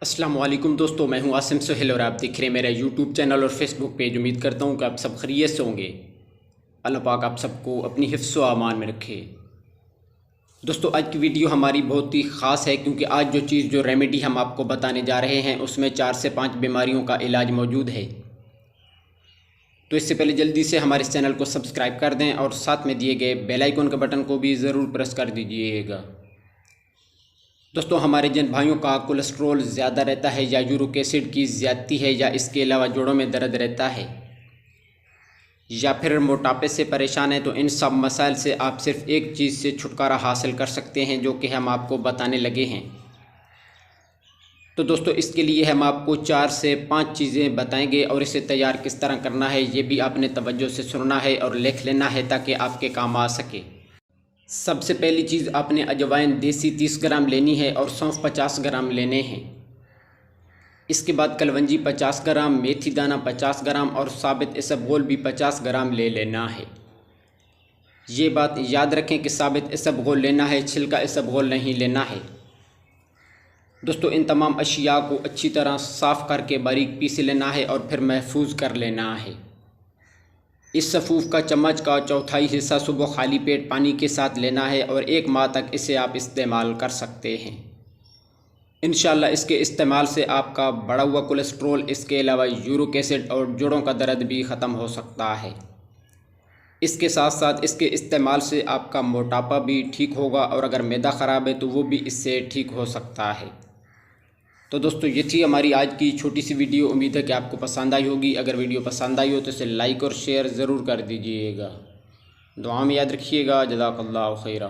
अस्सलाम वालेकुम दोस्तों, मैं हूं आसिम सोहेल और आप देख रहे हैं मेरा यूट्यूब चैनल और फेसबुक पेज। उम्मीद करता हूं कि आप सब खैरियत से होंगे। अल्लाह पाक आप सबको अपनी हिफ्ज़ व अमान में रखे। दोस्तों, आज की वीडियो हमारी बहुत ही ख़ास है क्योंकि आज जो रेमेडी हम आपको बताने जा रहे हैं उसमें 4 से 5 बीमारियों का इलाज मौजूद है। तो इससे पहले जल्दी से हमारे इस चैनल को सब्सक्राइब कर दें और साथ में दिए गए बेल आइकन के बटन को भी ज़रूर प्रेस कर दीजिएगा। दोस्तों, हमारे जिन भाइयों का कोलेस्ट्रॉल ज़्यादा रहता है या यूरिक एसिड की ज़्यादती है या इसके अलावा जोड़ों में दर्द रहता है या फिर मोटापे से परेशान है, तो इन सब मसाइल से आप सिर्फ एक चीज़ से छुटकारा हासिल कर सकते हैं जो कि हम आपको बताने लगे हैं। तो दोस्तों, इसके लिए हम आपको 4 से 5 चीज़ें बताएंगे और इसे तैयार किस तरह करना है ये भी आपने तवज्जो से सुनना है और लिख लेना है ताकि आपके काम आ सके। सबसे पहली चीज़, आपने अजवाइन देसी 30 ग्राम लेनी है और सौंफ 50 ग्राम लेने हैं। इसके बाद कलवंजी 50 ग्राम, मेथी दाना 50 ग्राम और साबित इसबगोल भी 50 ग्राम ले लेना है। ये बात याद रखें कि साबित इसबगोल लेना है, छिलका इसबगोल नहीं लेना है। दोस्तों, इन तमाम अशिया को अच्छी तरह साफ़ करके बारीक पीस लेना है और फिर महफूज कर लेना है। इस सफ़ूफ का चम्मच का चौथाई हिस्सा सुबह खाली पेट पानी के साथ लेना है और 1 माह तक इसे आप इस्तेमाल कर सकते हैं। इंशाल्लाह इसके इस्तेमाल से आपका बढ़ा हुआ कोलेस्ट्रॉल, इसके अलावा यूरिक एसिड और जोड़ों का दर्द भी ख़त्म हो सकता है। इसके साथ साथ इसके इस्तेमाल से आपका मोटापा भी ठीक होगा और अगर मैदा ख़राब है तो वो भी इससे ठीक हो सकता है। तो दोस्तों, ये थी हमारी आज की छोटी सी वीडियो। उम्मीद है कि आपको पसंद आई होगी। अगर वीडियो पसंद आई हो तो इसे लाइक और शेयर ज़रूर कर दीजिएगा। दुआ में याद रखिएगा। जज़ाकल्लाहु खैरा।